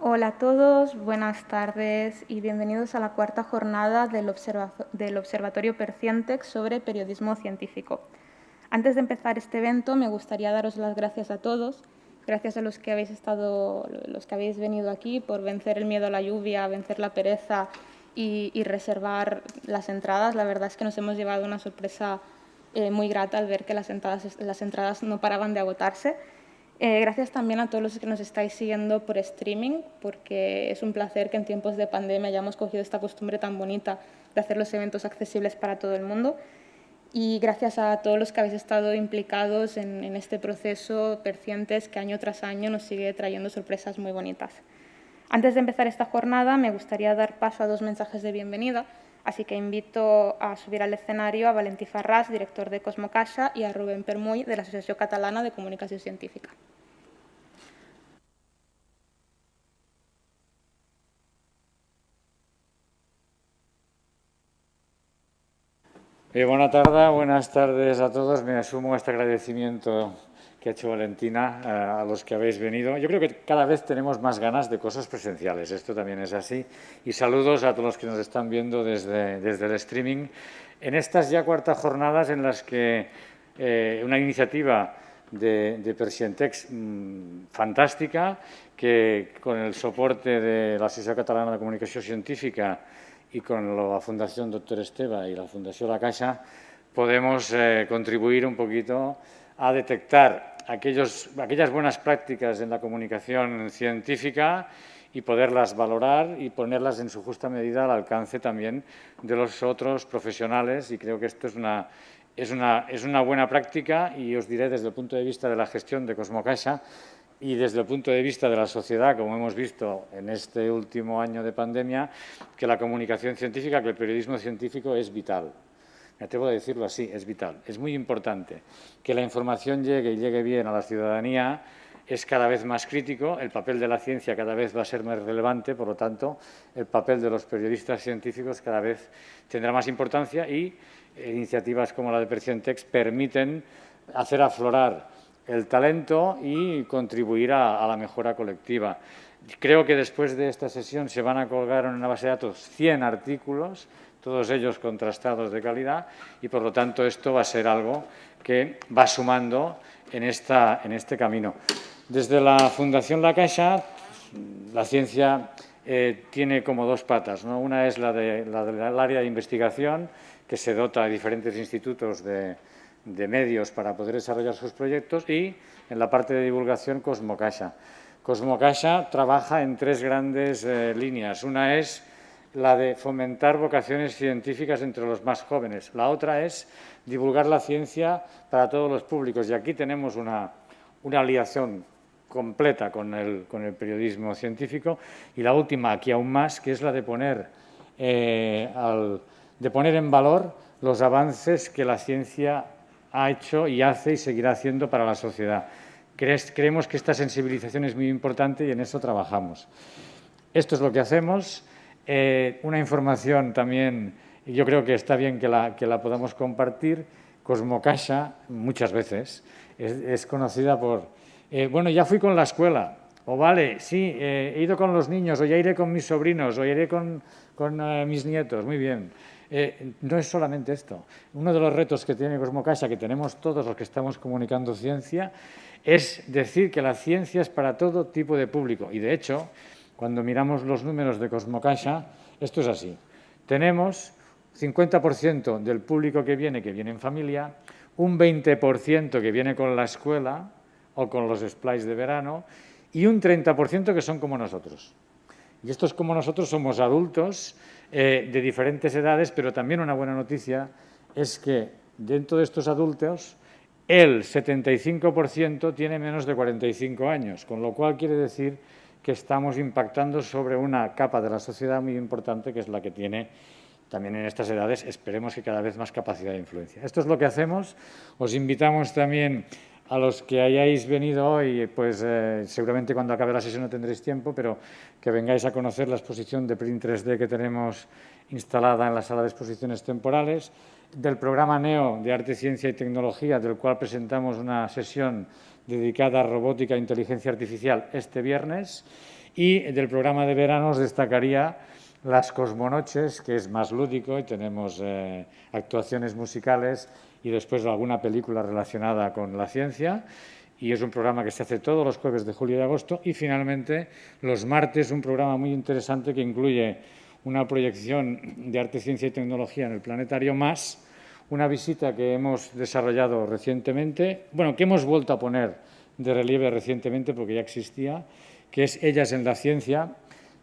Hola a todos, buenas tardes y bienvenidos a la cuarta jornada del Observatorio Percientex sobre periodismo científico. Antes de empezar este evento, me gustaría daros las gracias a todos, gracias a los que habéis venido aquí por vencer el miedo a la lluvia, vencer la pereza y reservar las entradas. La verdad es que nos hemos llevado una sorpresa muy grata al ver que las entradas no paraban de agotarse. Gracias también a todos los que nos estáis siguiendo por streaming, porque es un placer que en tiempos de pandemia hayamos cogido esta costumbre tan bonita de hacer los eventos accesibles para todo el mundo. Y gracias a todos los que habéis estado implicados en este proceso Percientex, que año tras año nos sigue trayendo sorpresas muy bonitas. Antes de empezar esta jornada, me gustaría dar paso a dos mensajes de bienvenida, así que invito a subir al escenario a Valentí Farràs, director de Cosmocaixa, y a Rubén Permuy, de l'Associació Catalana de Comunicació Científica. Buenas tardes a todos. Me asumo este agradecimiento que ha hecho Valentina a los que habéis venido. Yo creo que cada vez tenemos más ganas de cosas presenciales, esto también es así. Y saludos a todos los que nos están viendo desde el streaming. En estas ya cuartas jornadas en las que una iniciativa de Percientex fantástica, que con el soporte de la Asociación Catalana de Comunicación Científica y con la Fundación Doctor Esteve y la Fundación La Caixa podemos contribuir un poquito a detectar aquellas buenas prácticas en la comunicación científica y poderlas valorar y ponerlas en su justa medida al alcance también de los otros profesionales. Y creo que esto es una buena práctica, y os diré desde el punto de vista de la gestión de Cosmocaixa y desde el punto de vista de la sociedad, como hemos visto en este último año de pandemia, que la comunicación científica, que el periodismo científico es vital. Me atrevo a decirlo así, es vital. Es muy importante que la información llegue y llegue bien a la ciudadanía. Es cada vez más crítico, el papel de la ciencia cada vez va a ser más relevante, por lo tanto, el papel de los periodistas científicos cada vez tendrá más importancia, y iniciativas como la de Percientex permiten hacer aflorar el talento y contribuir a la mejora colectiva. Creo que después de esta sesión se van a colgar en una base de datos 100 artículos, todos ellos contrastados de calidad, y por lo tanto esto va a ser algo que va sumando en este camino. Desde la Fundación La Caixa, la ciencia tiene como dos patas, ¿no? Una es la del área de investigación, que se dota a diferentes institutos de medios para poder desarrollar sus proyectos, y en la parte de divulgación Cosmocaixa. Cosmocaixa trabaja en tres grandes líneas. Una es la de fomentar vocaciones científicas entre los más jóvenes. La otra es divulgar la ciencia para todos los públicos. Y aquí tenemos una aliación completa con el periodismo científico. Y la última, aquí aún más, que es la de poner en valor los avances que la ciencia ha hecho y hace y seguirá haciendo para la sociedad. Creemos que esta sensibilización es muy importante y en eso trabajamos. Esto es lo que hacemos. Una información también, yo creo que está bien que la podamos compartir. Cosmocaixa, muchas veces, es conocida por, bueno, ya fui con la escuela, o vale, sí, he ido con los niños, o ya iré con mis sobrinos, o iré con mis nietos, muy bien. No es solamente esto. Uno de los retos que tiene Cosmocaixa, que tenemos todos los que estamos comunicando ciencia, es decir que la ciencia es para todo tipo de público. Y, de hecho, cuando miramos los números de Cosmocaixa, esto es así. Tenemos 50% del público que viene en familia, un 20% que viene con la escuela o con los splays de verano, y un 30% que son como nosotros. Y estos como nosotros somos adultos de diferentes edades, pero también una buena noticia es que dentro de estos adultos el 75% tiene menos de 45 años, con lo cual quiere decir que estamos impactando sobre una capa de la sociedad muy importante, que es la que tiene también en estas edades, esperemos que cada vez más capacidad de influencia. Esto es lo que hacemos. Os invitamos también a los que hayáis venido hoy, pues seguramente cuando acabe la sesión no tendréis tiempo, pero que vengáis a conocer la exposición de Print 3D que tenemos instalada en la sala de exposiciones temporales, del programa NEO de Arte, Ciencia y Tecnología, del cual presentamos una sesión dedicada a robótica e inteligencia artificial este viernes, Y del programa de verano os destacaría Las Cosmonoches, que es más lúdico y tenemos actuaciones musicales y después alguna película relacionada con la ciencia. Y es un programa que se hace todos los jueves de julio y agosto. Y finalmente, los martes, un programa muy interesante que incluye una proyección de arte, ciencia y tecnología en el Planetario, más una visita que hemos desarrollado recientemente, bueno, que hemos vuelto a poner de relieve recientemente porque ya existía, que es Ellas en la Ciencia,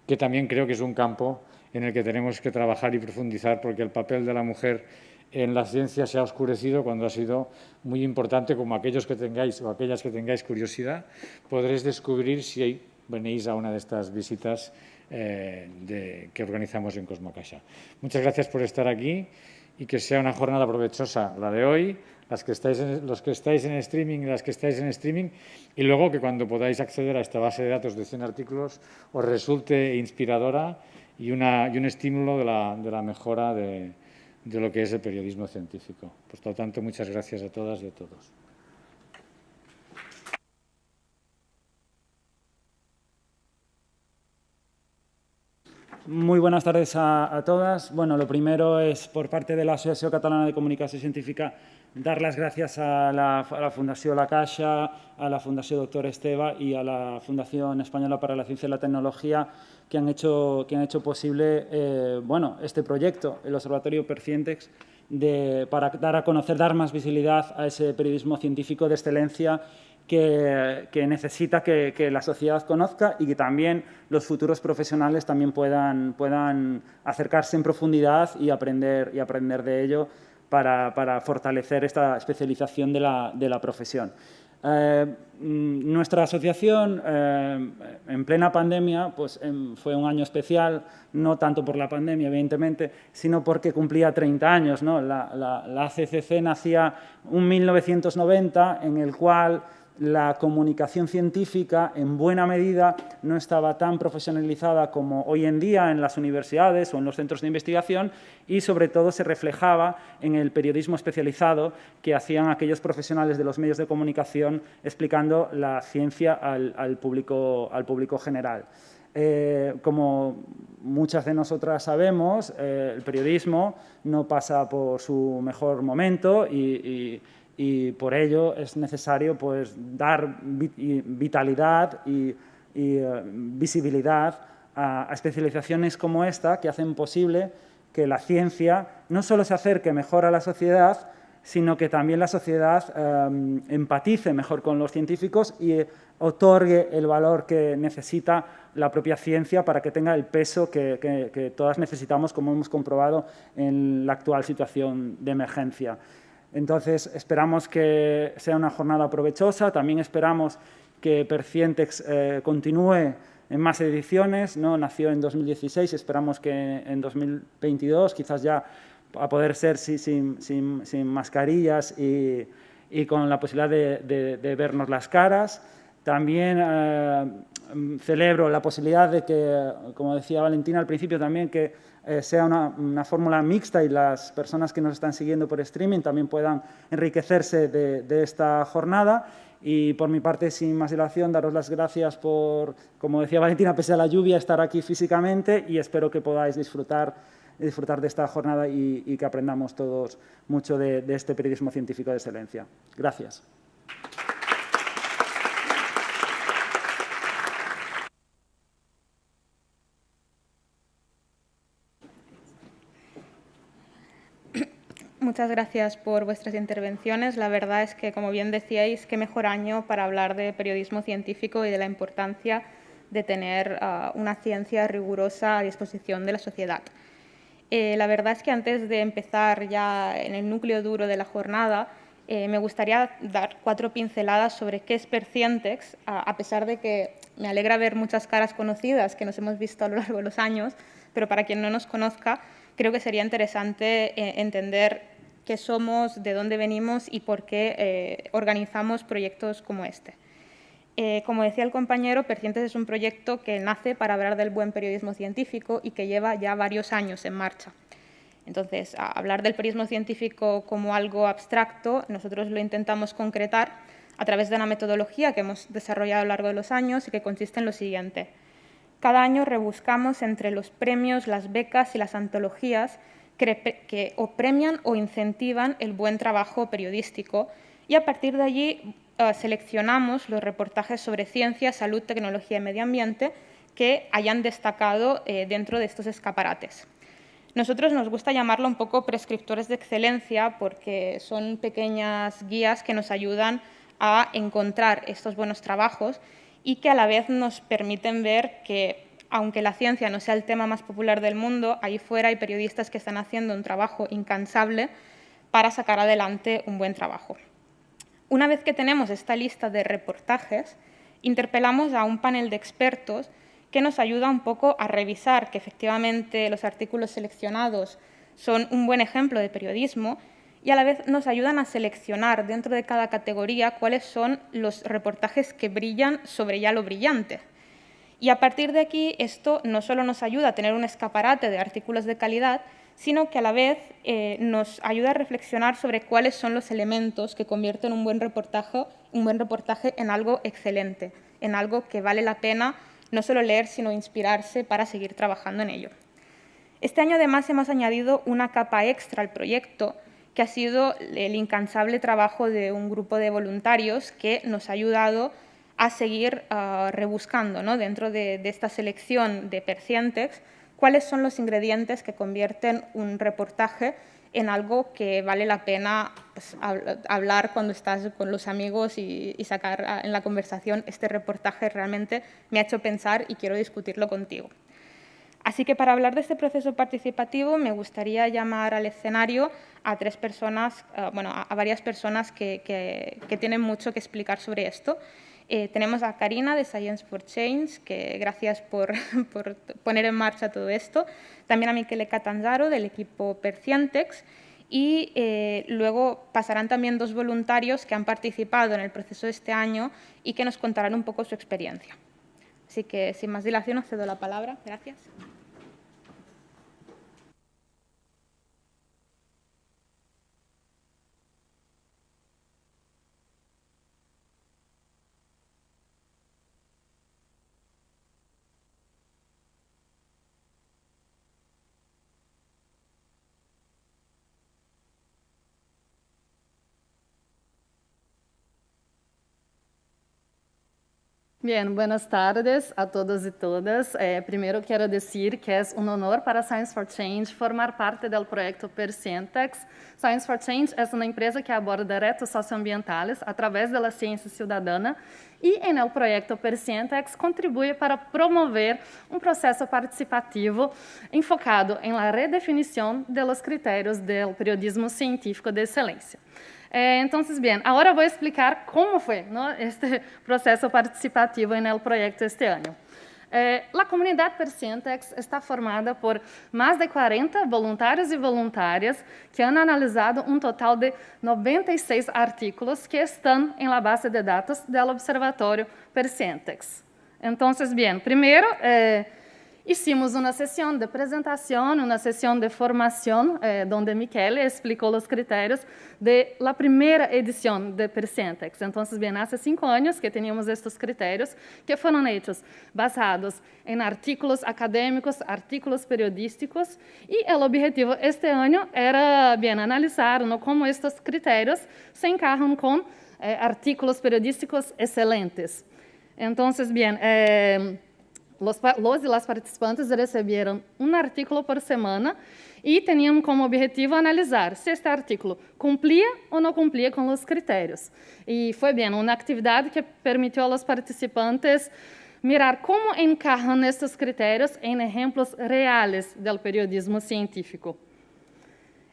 que también creo que es un campo en el que tenemos que trabajar y profundizar, porque el papel de la mujer en la ciencia se ha oscurecido cuando ha sido muy importante, como aquellos que tengáis o aquellas que tengáis curiosidad, podréis descubrir si venís a una de estas visitas que organizamos en Cosmocaixa. Muchas gracias por estar aquí y que sea una jornada provechosa la de hoy, los que estáis en streaming y las que estáis en streaming, y luego que cuando podáis acceder a esta base de datos de 100 artículos os resulte inspiradora y un estímulo de la mejora de lo que es el periodismo científico. Por lo tanto, muchas gracias a todas y a todos. Muy buenas tardes a todas. Bueno, lo primero es, por parte de la Asociación Catalana de Comunicación Científica, dar las gracias a la Fundació La Caixa, a la Fundació Doctor Esteve y a la Fundación Española para la Ciencia y la Tecnología, que han hecho posible bueno, este proyecto, el Observatorio Percientex, para dar a conocer, dar más visibilidad a ese periodismo científico de excelencia que necesita que la sociedad conozca y que también los futuros profesionales también puedan acercarse en profundidad y aprender de ello para fortalecer esta especialización de la profesión. Nuestra asociación, en plena pandemia, pues, fue un año especial, no tanto por la pandemia, evidentemente, sino porque cumplía 30 años, ¿no? La ACCC nacía en 1990, en el cual la comunicación científica, en buena medida, no estaba tan profesionalizada como hoy en día en las universidades o en los centros de investigación, y sobre todo se reflejaba en el periodismo especializado que hacían aquellos profesionales de los medios de comunicación explicando la ciencia al público general. Como muchas de nosotras sabemos, el periodismo no pasa por su mejor momento y por ello es necesario, pues, dar vitalidad y visibilidad a especializaciones como esta, que hacen posible que la ciencia no solo se acerque mejor a la sociedad, sino que también la sociedad empatice mejor con los científicos y otorgue el valor que necesita la propia ciencia para que tenga el peso que todas necesitamos, como hemos comprobado en la actual situación de emergencia. Entonces, esperamos que sea una jornada provechosa. También esperamos que Percientex continúe en más ediciones, ¿no? Nació en 2016, esperamos que en 2022, quizás ya a poder ser sin mascarillas y con la posibilidad de vernos las caras. También celebro la posibilidad de que, como decía Valentina al principio también, que sea una fórmula mixta y las personas que nos están siguiendo por streaming también puedan enriquecerse de esta jornada. Y por mi parte, sin más dilación, daros las gracias por, como decía Valentina, pese a la lluvia, estar aquí físicamente, y espero que podáis disfrutar de esta jornada y que aprendamos todos mucho de este periodismo científico de excelencia. Gracias. Muchas gracias por vuestras intervenciones. La verdad es que, como bien decíais, qué mejor año para hablar de periodismo científico y de la importancia de tener una ciencia rigurosa a disposición de la sociedad. La verdad es que antes de empezar ya en el núcleo duro de la jornada, me gustaría dar 4 pinceladas sobre qué es Percientex, a pesar de que me alegra ver muchas caras conocidas que nos hemos visto a lo largo de los años, pero para quien no nos conozca, creo que sería interesante entender qué somos, de dónde venimos y por qué organizamos proyectos como este. Como decía el compañero, Percientex es un proyecto que nace para hablar del buen periodismo científico y que lleva ya varios años en marcha. Entonces, hablar del periodismo científico como algo abstracto, nosotros lo intentamos concretar a través de una metodología que hemos desarrollado a lo largo de los años y que consiste en lo siguiente. cada año rebuscamos entre los premios, las becas y las antologías que o premian o incentivan el buen trabajo periodístico y a partir de allí seleccionamos los reportajes sobre ciencia, salud, tecnología y medio ambiente que hayan destacado dentro de estos escaparates. Nosotros nos gusta llamarlo un poco prescriptores de excelencia porque son pequeñas guías que nos ayudan a encontrar estos buenos trabajos y que a la vez nos permiten ver que, aunque la ciencia no sea el tema más popular del mundo, ahí fuera hay periodistas que están haciendo un trabajo incansable para sacar adelante un buen trabajo. Una vez que tenemos esta lista de reportajes, interpelamos a un panel de expertos que nos ayuda un poco a revisar que efectivamente los artículos seleccionados son un buen ejemplo de periodismo y a la vez nos ayudan a seleccionar dentro de cada categoría cuáles son los reportajes que brillan sobre ya lo brillante. Y a partir de aquí esto no solo nos ayuda a tener un escaparate de artículos de calidad, sino que a la vez nos ayuda a reflexionar sobre cuáles son los elementos que convierten un buen reportaje en algo excelente, en algo que vale la pena no solo leer, sino inspirarse para seguir trabajando en ello. Este año, además, hemos añadido una capa extra al proyecto, que ha sido el incansable trabajo de un grupo de voluntarios que nos ha ayudado a seguir rebuscando, ¿no?, dentro de esta selección de Percientex, cuáles son los ingredientes que convierten un reportaje en algo que vale la pena pues, hablar cuando estás con los amigos y sacar en la conversación este reportaje realmente me ha hecho pensar y quiero discutirlo contigo. Así que para hablar de este proceso participativo me gustaría llamar al escenario a a varias personas que tienen mucho que explicar sobre esto. Tenemos a Karina de Science for Change, que gracias por poner en marcha todo esto. También a Michele Catanzaro, del equipo Percientex. Y luego pasarán también dos voluntarios que han participado en el proceso de este año y que nos contarán un poco su experiencia. Así que, sin más dilación, os cedo la palabra. Gracias. Bien, buenas tardes a todos y todas. Primero quiero decir que es un honor para Science for Change formar parte del proyecto Percientex. Science for Change es una empresa que aborda retos socioambientales a través de la ciencia ciudadana y en el proyecto Percientex contribuye para promover un proceso participativo enfocado en la redefinición de los criterios del periodismo científico de excelencia. Entonces, bien, ahora voy a explicar cómo fue, ¿no?, este proceso participativo en el proyecto este año. La comunidad Percientex está formada por más de 40 voluntarios y voluntarias que han analizado un total de 96 artículos que están en la base de datos del Observatorio Percientex. Entonces, bien, primero hicimos una sesión de presentación, una sesión de formación, donde Michele explicó los criterios de la primera edición de Percientex. Entonces, bien, hace 5 años que teníamos estos criterios que fueron hechos basados en artículos académicos, artículos periodísticos, y el objetivo este año era, bien, analizar, ¿no?, cómo estos criterios se encajan con artículos periodísticos excelentes. Entonces, bien, los y las participantes recibieron un artículo por semana y tenían como objetivo analizar si este artículo cumplía o no cumplía con los criterios. Y fue bien, una actividad que permitió a los participantes mirar cómo encajan estos criterios en ejemplos reales del periodismo científico.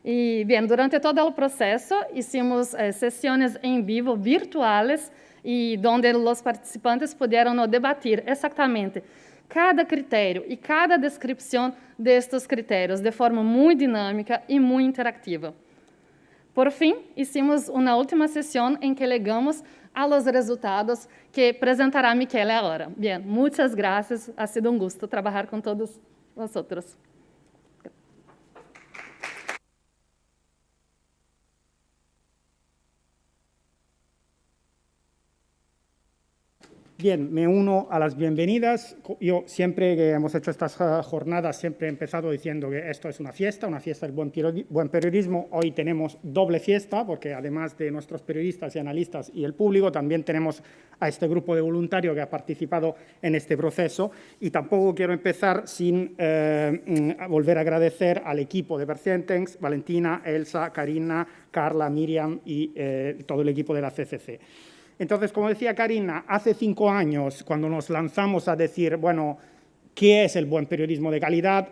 Y bien, durante todo el proceso hicimos sesiones en vivo virtuales y donde los participantes pudieron debatir exactamente cada critério e cada descrição destes critérios de forma muito dinâmica e muito interativa. Por fim, hicimos uma última sessão em que legamos a los resultados que apresentará Michele agora. Bem, muitas graças, ha sido um gosto trabalhar com todos vosotros. Bien, me uno a las bienvenidas. Yo siempre que hemos hecho estas jornadas siempre he empezado diciendo que esto es una fiesta del buen periodismo. Hoy tenemos doble fiesta porque además de nuestros periodistas y analistas y el público, también tenemos a este grupo de voluntarios que ha participado en este proceso. Y tampoco quiero empezar sin volver a agradecer al equipo de Percientex, Valentina, Elsa, Karina, Carla, Miriam y todo el equipo de la CCC. Entonces, como decía Karina, hace 5 años, cuando nos lanzamos a decir, bueno, ¿qué es el buen periodismo de calidad?,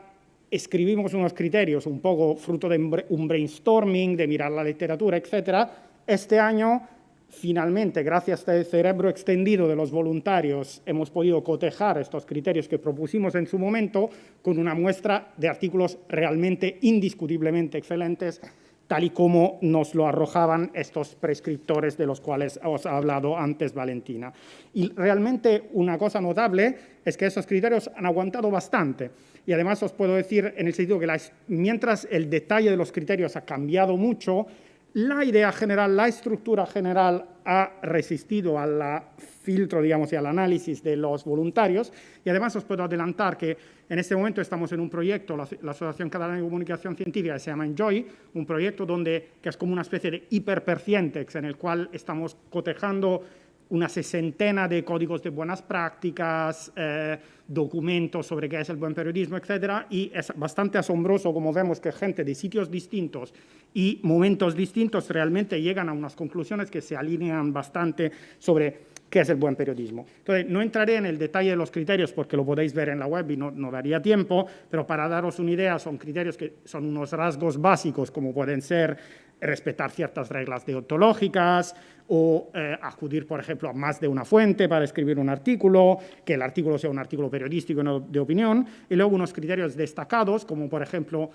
escribimos unos criterios un poco fruto de un brainstorming, de mirar la literatura, etc. Este año, finalmente, gracias al cerebro extendido de los voluntarios, hemos podido cotejar estos criterios que propusimos en su momento con una muestra de artículos realmente indiscutiblemente excelentes, tal y como nos lo arrojaban estos prescriptores de los cuales os ha hablado antes Valentina. Y realmente una cosa notable es que esos criterios han aguantado bastante. Y además os puedo decir en el sentido que mientras el detalle de los criterios ha cambiado mucho, la idea general, la estructura general ha resistido al filtro, digamos, y al análisis de los voluntarios. Y además os puedo adelantar que en este momento estamos en un proyecto, la Asociación Catalana de Comunicación Científica, que se llama Enjoy, un proyecto que es como una especie de hiperpercientex, en el cual estamos cotejando una 60 de códigos de buenas prácticas, documentos sobre qué es el buen periodismo, etc. Y es bastante asombroso como vemos que gente de sitios distintos y momentos distintos realmente llegan a unas conclusiones que se alinean bastante sobre qué es el buen periodismo. Entonces, no entraré en el detalle de los criterios porque lo podéis ver en la web y no daría tiempo, pero para daros una idea, son criterios que son unos rasgos básicos, como pueden ser respetar ciertas reglas deontológicas o acudir, por ejemplo, a más de una fuente para escribir un artículo, que el artículo sea un artículo periodístico y no de opinión, y luego unos criterios destacados, como por ejemplo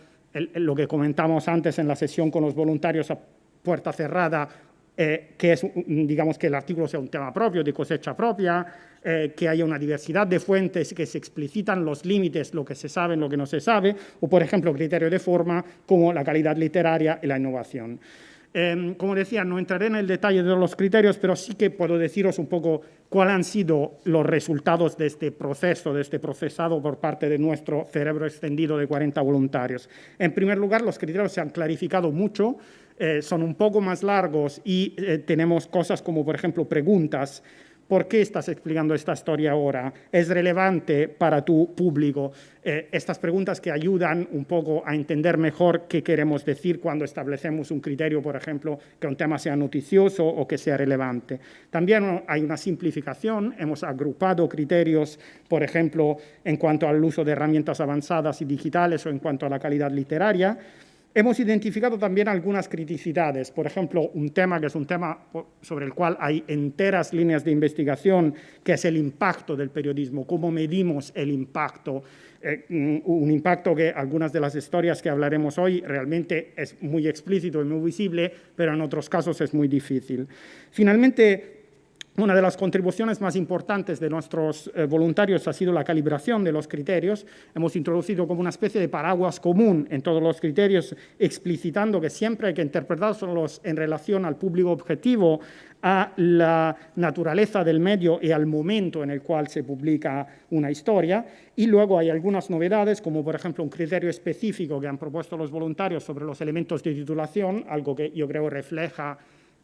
lo que comentamos antes en la sesión con los voluntarios a puerta cerrada, que es, digamos, que el artículo sea un tema propio, de cosecha propia, que haya una diversidad de fuentes, que se explicitan los límites, lo que se sabe, lo que no se sabe, o, por ejemplo, criterio de forma como la calidad literaria y la innovación. Como decía, no entraré en el detalle de los criterios, pero sí que puedo deciros un poco cuáles han sido los resultados de este proceso, de este procesado por parte de nuestro cerebro extendido de 40 voluntarios. En primer lugar, los criterios se han clarificado mucho, son un poco más largos y tenemos cosas como, por ejemplo, preguntas. ¿Por qué estás explicando esta historia ahora? ¿Es relevante para tu público? Estas preguntas que ayudan un poco a entender mejor qué queremos decir cuando establecemos un criterio, por ejemplo, que un tema sea noticioso o que sea relevante. También hay una simplificación. Hemos agrupado criterios, por ejemplo, en cuanto al uso de herramientas avanzadas y digitales o en cuanto a la calidad literaria. Hemos identificado también algunas criticidades, por ejemplo, un tema que es un tema sobre el cual hay enteras líneas de investigación, que es el impacto del periodismo, cómo medimos el impacto, un impacto que algunas de las historias que hablaremos hoy realmente es muy explícito y muy visible, pero en otros casos es muy difícil. Finalmente, una de las contribuciones más importantes de nuestros voluntarios ha sido la calibración de los criterios. Hemos introducido como una especie de paraguas común en todos los criterios, explicitando que siempre hay que interpretarlos en relación al público objetivo, a la naturaleza del medio y al momento en el cual se publica una historia. Y luego hay algunas novedades, como por ejemplo un criterio específico que han propuesto los voluntarios sobre los elementos de titulación, algo que yo creo refleja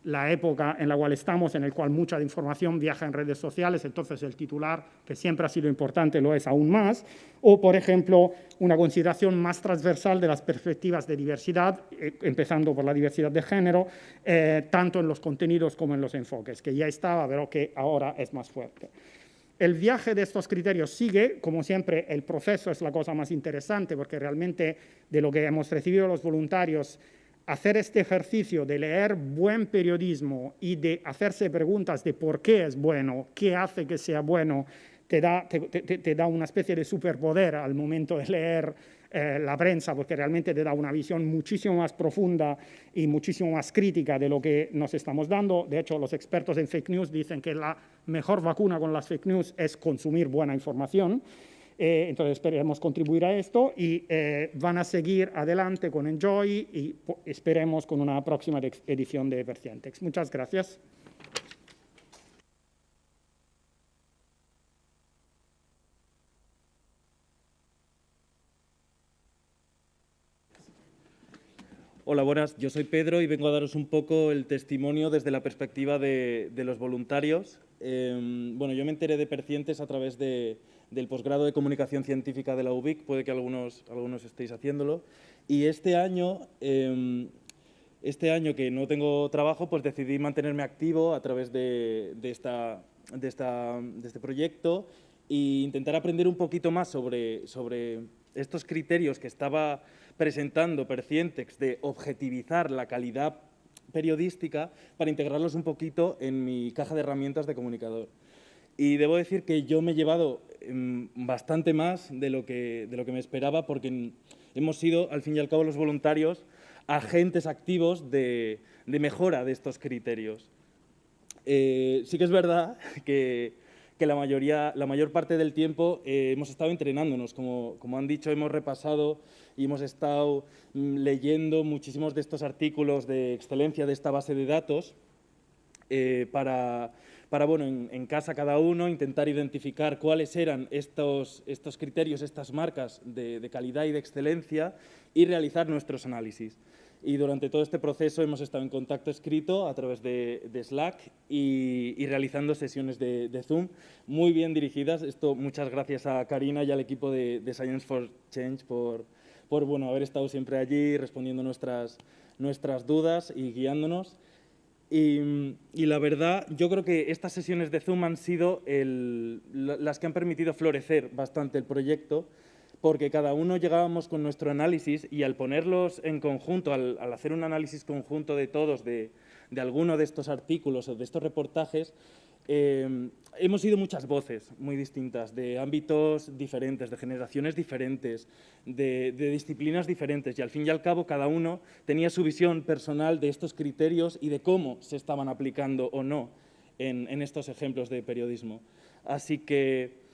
la época en la cual estamos, en la cual mucha información viaja en redes sociales, entonces el titular, que siempre ha sido importante, lo es aún más. O, por ejemplo, una consideración más transversal de las perspectivas de diversidad, empezando por la diversidad de género, tanto en los contenidos como en los enfoques, que ya estaba, pero que ahora es más fuerte. El viaje de estos criterios sigue, como siempre, el proceso es la cosa más interesante, porque realmente de lo que hemos recibido los voluntarios, hacer este ejercicio de leer buen periodismo y de hacerse preguntas de por qué es bueno, qué hace que sea bueno, te da una especie de superpoder al momento de leer la prensa, porque realmente te da una visión muchísimo más profunda y muchísimo más crítica de lo que nos estamos dando. De hecho, los expertos en fake news dicen que la mejor vacuna con las fake news es consumir buena información. Entonces esperemos contribuir a esto y van a seguir adelante con Enjoy y esperemos con una próxima edición de Percientex. Muchas gracias. Hola, buenas. Yo soy Pedro y vengo a daros un poco el testimonio desde la perspectiva de los voluntarios. Bueno, yo me enteré de Percientes a través del posgrado de Comunicación Científica de la UVic, puede que algunos estéis haciéndolo, y este año que no tengo trabajo, pues decidí mantenerme activo a través de este proyecto e intentar aprender un poquito más sobre estos criterios que estaba presentando Percientex de objetivizar la calidad periodística para integrarlos un poquito en mi caja de herramientas de comunicador. Y debo decir que yo me he llevado bastante más de lo que me esperaba, porque hemos sido, al fin y al cabo, los voluntarios, agentes activos de mejora de estos criterios. Sí que es verdad que la mayor parte del tiempo hemos estado entrenándonos. Como han dicho, hemos repasado y hemos estado leyendo muchísimos de estos artículos de excelencia de esta base de datos para bueno, en casa cada uno intentar identificar cuáles eran estos criterios, estas marcas de calidad y de excelencia y realizar nuestros análisis. Y durante todo este proceso hemos estado en contacto escrito a través de Slack y realizando sesiones de Zoom muy bien dirigidas. Esto muchas gracias a Karina y al equipo de Science for Change por bueno, haber estado siempre allí respondiendo nuestras dudas y guiándonos. Y la verdad, yo creo que estas sesiones de Zoom han sido las que han permitido florecer bastante el proyecto, porque cada uno llegábamos con nuestro análisis y al ponerlos en conjunto, al hacer un análisis conjunto de todos, de alguno de estos artículos o de estos reportajes, hemos sido muchas voces muy distintas, de ámbitos diferentes, de generaciones diferentes, de disciplinas diferentes, y al fin y al cabo cada uno tenía su visión personal de estos criterios y de cómo se estaban aplicando o no en estos ejemplos de periodismo. Así que,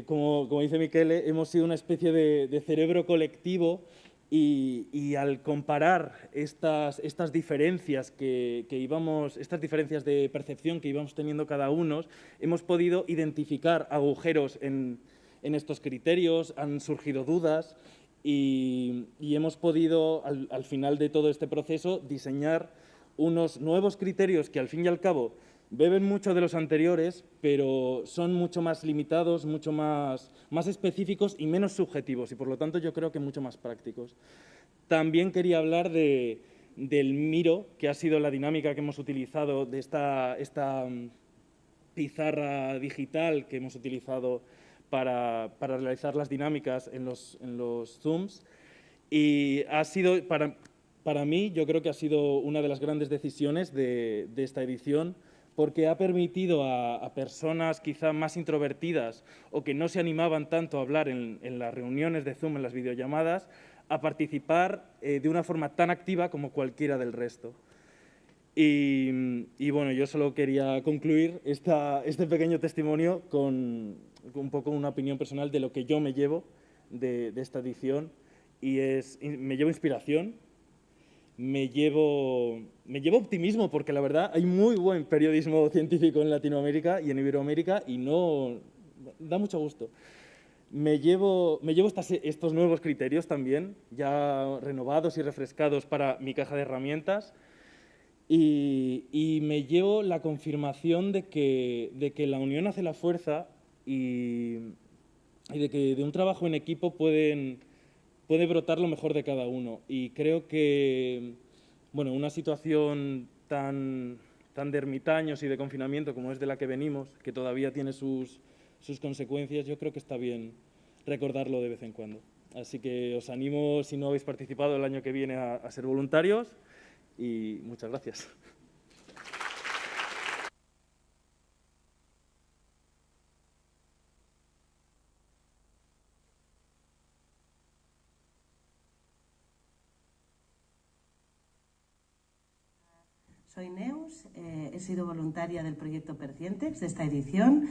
como dice Michele, hemos sido una especie de cerebro colectivo y al comparar estas diferencias estas diferencias de percepción que íbamos teniendo cada uno, hemos podido identificar agujeros en estos criterios, han surgido dudas y hemos podido, al final de todo este proceso, diseñar unos nuevos criterios que, al fin y al cabo, beben mucho de los anteriores, pero son mucho más limitados, mucho más específicos y menos subjetivos, y por lo tanto yo creo que mucho más prácticos. También quería hablar del Miro, que ha sido la dinámica que hemos utilizado, de esta pizarra digital que hemos utilizado para realizar las dinámicas en los Zooms, y ha sido, para mí, yo creo que ha sido una de las grandes decisiones de esta edición, porque ha permitido a personas quizá más introvertidas o que no se animaban tanto a hablar en las reuniones de Zoom, en las videollamadas, a participar de una forma tan activa como cualquiera del resto. Y bueno, yo solo quería concluir este pequeño testimonio con un poco una opinión personal de lo que yo me llevo de esta edición, y me llevo inspiración. Me llevo optimismo, porque la verdad hay muy buen periodismo científico en Latinoamérica y en Iberoamérica y da mucho gusto. Me llevo estos nuevos criterios también, ya renovados y refrescados para mi caja de herramientas, y me llevo la confirmación de que la unión hace la fuerza y de que de un trabajo en equipo puede brotar lo mejor de cada uno. Y creo que, bueno, una situación tan de ermitaños y de confinamiento como es de la que venimos, que todavía tiene sus consecuencias, yo creo que está bien recordarlo de vez en cuando. Así que os animo, si no habéis participado el año que viene, a ser voluntarios, y muchas gracias. Soy Neus, he sido voluntaria del proyecto Percientex de esta edición.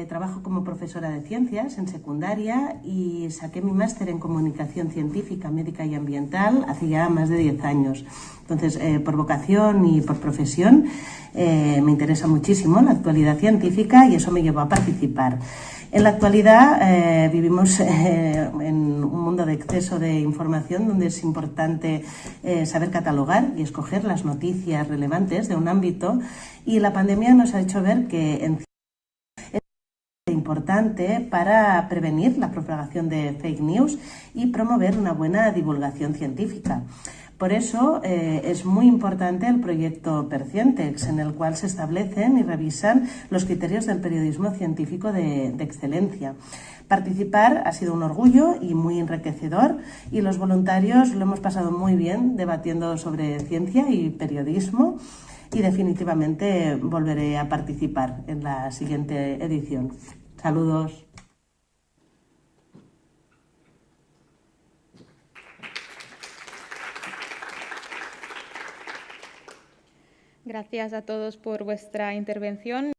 Trabajo como profesora de ciencias en secundaria y saqué mi máster en comunicación científica, médica y ambiental hace ya más de 10 años. Entonces, por vocación y por profesión, me interesa muchísimo la actualidad científica y eso me llevó a participar. En la actualidad vivimos en un mundo de exceso de información donde es importante saber catalogar y escoger las noticias relevantes de un ámbito, y la pandemia nos ha hecho ver que es importante para prevenir la propagación de fake news y promover una buena divulgación científica. Por eso es muy importante el proyecto Percientex, en el cual se establecen y revisan los criterios del periodismo científico de excelencia. Participar ha sido un orgullo y muy enriquecedor, y los voluntarios lo hemos pasado muy bien debatiendo sobre ciencia y periodismo, y definitivamente volveré a participar en la siguiente edición. Saludos. Gracias a todos por vuestra intervención.